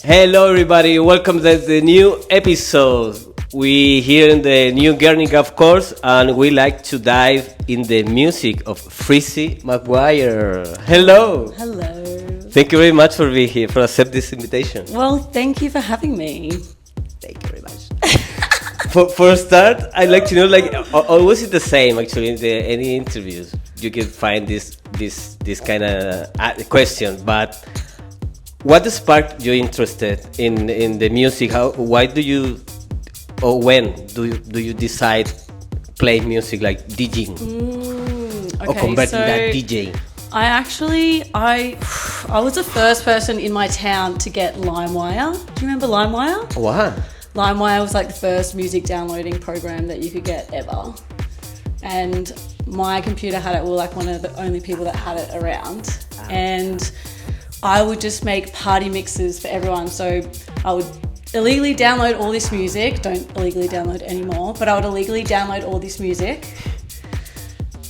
Hello, everybody. Welcome to the new episode. We here in the new Guernica, of course, and we like to dive in the music of FRIZZY Mcguire. Hello. Hello. Thank you very much for being here, for accept this invitation. Well, thank you for having me. Thank you very much. for a start, I'd like to know, always is the same actually in any interviews. You can find this kind of question, but what sparked you interested in the music? Why do you, or when do you decide play music like DJing or converting that DJ? I was the first person in my town to get LimeWire. Do you remember LimeWire? Wow. LimeWire was like the first music downloading program that you could get ever. And my computer had it. We were like one of the only people that had it around. And I would just make party mixes for everyone. So I would illegally download all this music. Don't illegally download anymore, but I would illegally download all this music,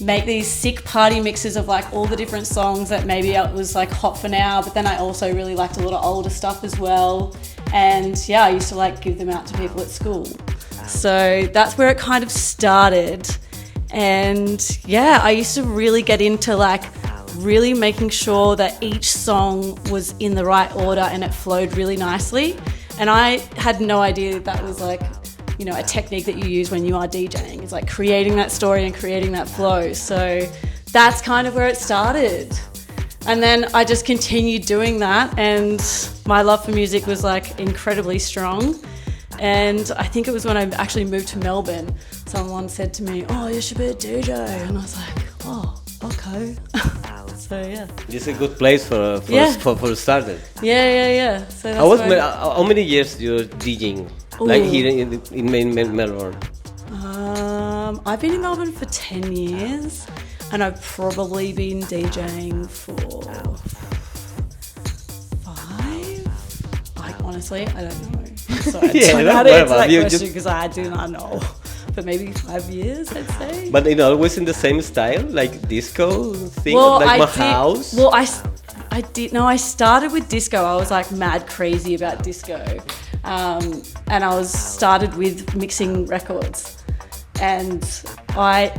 make these sick party mixes of like all the different songs that maybe it was like hot for now, but then I also really liked a lot of older stuff as well. And yeah, I used to like give them out to people at school. So that's where it kind of started. And yeah, I used to really get into like really making sure that each song was in the right order and it flowed really nicely. And I had no idea that was like, you know, a technique that you use when you are DJing. It's like creating that story and creating that flow. So that's kind of where it started. And then I just continued doing that, and my love for music was like incredibly strong. And I think it was when I actually moved to Melbourne, someone said to me, "Oh, you should be a DJ." And I was like, "Oh, okay." So yeah. This is a good place for started. Yeah. So that's how many years you're DJing? Ooh. Like here in Melbourne? I've been in Melbourne for 10 years, and I've probably been DJing for 5. Like honestly, I don't know. So I don't know how to answer that question because I do not know. But maybe 5 years, I'd say. But always in the same style, like disco thing, house. Well, I did. No, I started with disco. I was like mad crazy about disco, and I started with mixing records, and I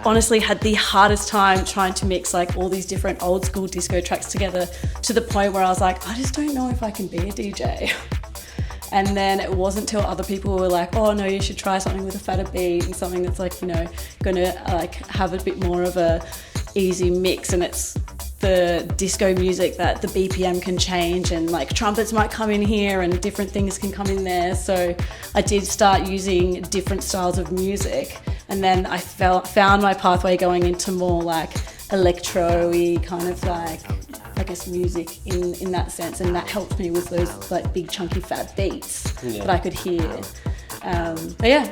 honestly had the hardest time trying to mix like all these different old school disco tracks together, to the point where I was like, I just don't know if I can be a DJ. And then it wasn't till other people were like, "Oh no, you should try something with a fatter beat and something that's like, you know, gonna like have a bit more of a easy mix, and it's the disco music that the BPM can change, and like trumpets might come in here and different things can come in there." So I did start using different styles of music, and then I found my pathway going into more like electro-y kind of like, I guess, music in that sense, and that helped me with those like big chunky fat beats that I could hear. But yeah,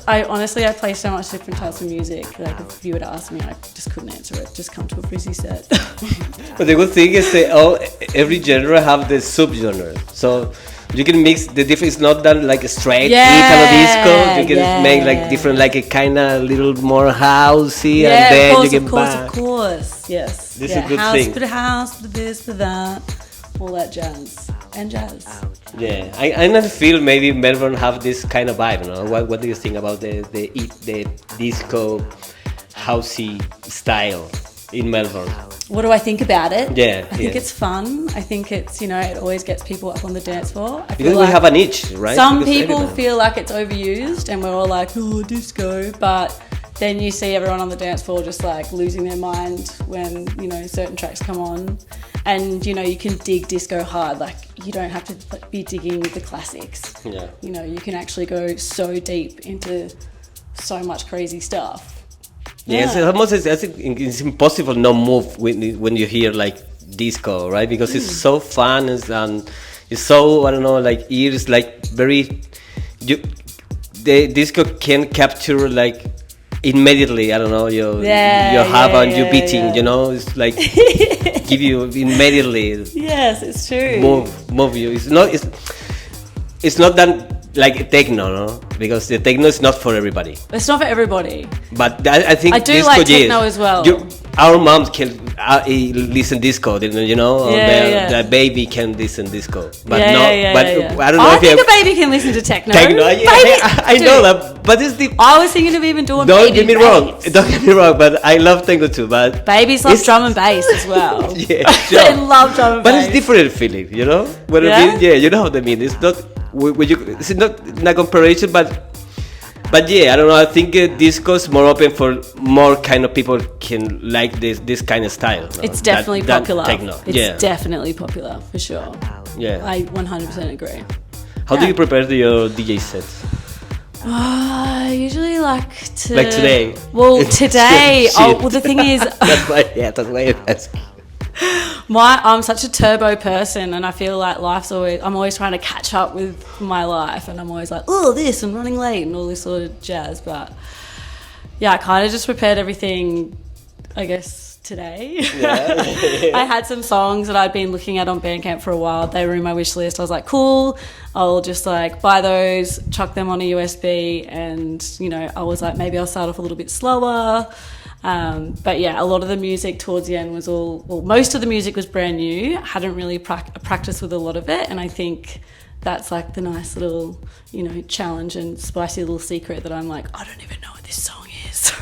I honestly play so much different types of music. Like if you were to ask me, I just couldn't answer it. Just come to a frizzy set. But the good thing is that every genre have the subgenre, so you can mix the different. It's not done like a straight Italo disco. You can make like different, like a kind of little more housey, and then you can of course, yes. This is a good house, thing. Bit of house, bit of this, bit of that, all that jazz and jazz. Yeah, I not feel maybe Melbourne have this kind of vibe. You know? What do you think about the disco housey style in Melbourne? What do I think about it? Yeah, I think it's fun. I think it's, you know, it always gets people up on the dance floor. Because we have a niche, right? Some people feel like it's overused and we're all like, "Oh, disco," but then you see everyone on the dance floor just like losing their mind when, you know, certain tracks come on. And, you know, you can dig disco hard. Like, you don't have to be digging the classics. Yeah. You know, you can actually go so deep into so much crazy stuff. Yes, I think it's impossible no move when you hear like disco, right? Because it's so fun and it's so, I don't know, like ears like very. The disco can capture like immediately. I don't know your and your beating. You know, it's like give you immediately. Yes, it's true. Move you. It's not that like techno, no? Because the techno is not for everybody. It's not for everybody. But I think I do disco like techno as well. Our moms can he listen disco, you know, the baby can listen disco, but I don't know I if think a baby can listen to techno. I know that, but it's the. I was thinking of even doing. Don't get me wrong, but I love tango too. But babies love drum and bass as well. Yeah, sure. They love drum and bass. But it's different feeling, you know. What I mean? Yeah, you know what I mean. It's not. It's not comparison, but yeah, I don't know. I think disco is more open for more kind of people can like this kind of style. No? It's definitely popular. Techno. It's definitely popular for sure. Yeah, I 100% agree. How do you prepare your DJ sets? I usually like to. Like today. Well, today. Well, the thing is. that's why I ask. I'm such a turbo person, and I feel like I'm always trying to catch up with my life, and I'm always like, oh, this and running late and all this sort of jazz. But yeah, I kind of just prepared everything, I guess, today. Yeah. I had some songs that I'd been looking at on Bandcamp for a while. They were in my wish list. I was like, cool, I'll just like buy those, chuck them on a USB, and you know, I was like, maybe I'll start off a little bit slower. But yeah, a lot of the music towards the end was most of the music was brand new. Hadn't really practiced with a lot of it, and I think that's like the nice little, you know, challenge and spicy little secret that I'm like, I don't even know what this song is,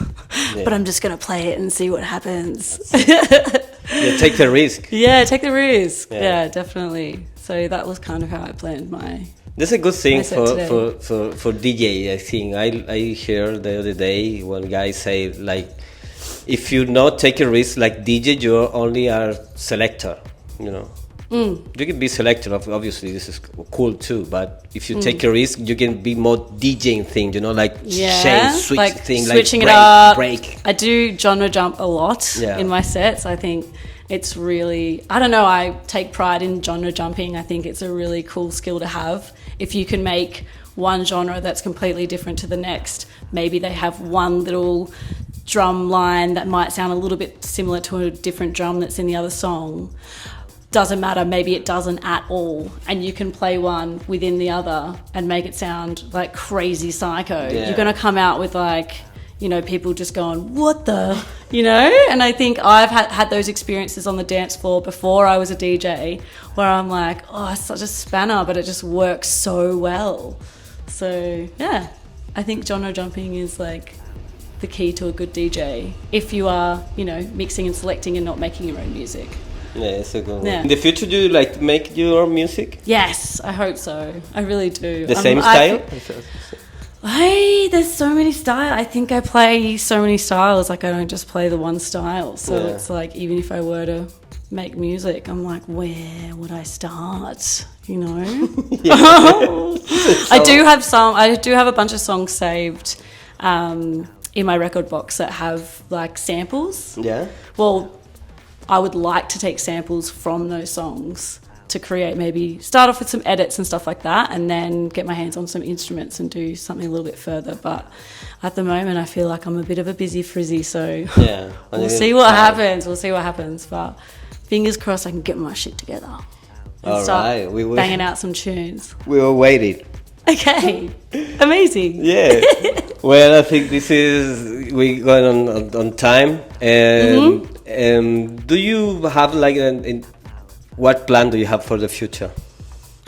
but I'm just gonna play it and see what happens. Yeah, take the risk. Yeah, take the risk. Yeah, definitely. So that was kind of how I planned my. That's a good thing for DJ. I think I heard the other day one guy say like, if you not take a risk like DJ, you only are selector, you know. You can be selector, obviously this is cool too, but if you take a risk, you can be more DJing thing, you know, like change, switch like thing, switching like it up. break. I do genre jump a lot in my sets. I think it's really, I don't know, I take pride in genre jumping. I think it's a really cool skill to have. If you can make one genre that's completely different to the next, maybe they have one little drum line that might sound a little bit similar to a different drum that's in the other song. Doesn't matter, maybe it doesn't at all, and you can play one within the other and make it sound like crazy psycho. You're gonna come out with like, you know, people just going, what the, you know? And I think I've had those experiences on the dance floor before I was a DJ where I'm like, oh, it's such a spanner, but it just works so well. So yeah, I think genre jumping is like the key to a good DJ if you are, you know, mixing and selecting and not making your own music. Yeah, it's a good one. In the future, do you like to make your own music? Yes, I hope so. I really do. The same style? There's so many styles. I think I play so many styles. Like I don't just play the one style. So it's like even if I were to make music, I'm like, where would I start? You know? I do have a bunch of songs saved in my record box that have like samples. Yeah. Well, I would like to take samples from those songs to create, maybe start off with some edits and stuff like that, and then get my hands on some instruments and do something a little bit further. But at the moment, I feel like I'm a bit of a busy frizzy, so we'll see what happens. But fingers crossed I can get my shit together and start banging out some tunes. We were waiting. Okay, amazing. Yeah. Well, I think we're going on time. And do you have like what plan do you have for the future?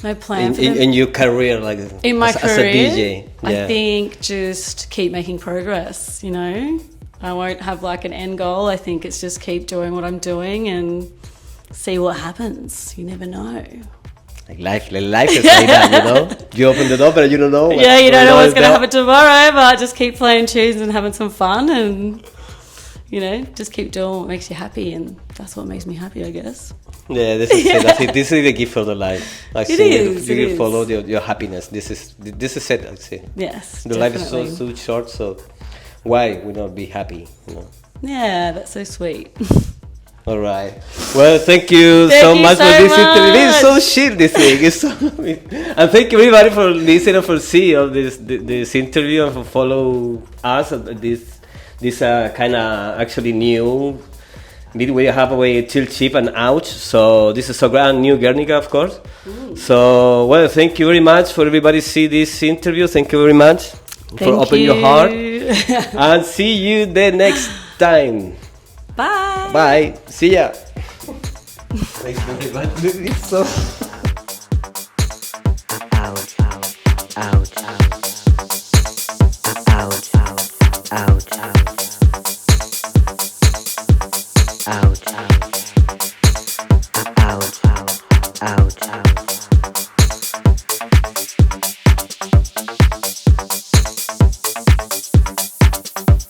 My plan in your career, like in my career, as a DJ? I think just keep making progress. You know, I won't have like an end goal. I think it's just keep doing what I'm doing and see what happens. You never know. Like life is like that, you know. You open the door, but you don't know. You don't know what's going to happen tomorrow. But just keep playing tunes and having some fun, and you know, just keep doing what makes you happy, and that's what makes me happy, I guess. Yeah, this is it. That's it. This is the gift for the life. It is. You follow your happiness. This is it. I say. Yes. The life is so short, so why we not be happy? You know. Yeah, that's so sweet. All right. Well, thank you so much for this interview. It's so chill this week. It's so and thank you everybody for listening, for seeing this interview, and for follow us at this kind of actually new. We have a chill chip and ouch. So this is so grand new Guernica, of course. So well, thank you very much for everybody see this interview. Thank you very much for opening your heart, and see you the next time. Bye. Bye. See ya. It's so. Out.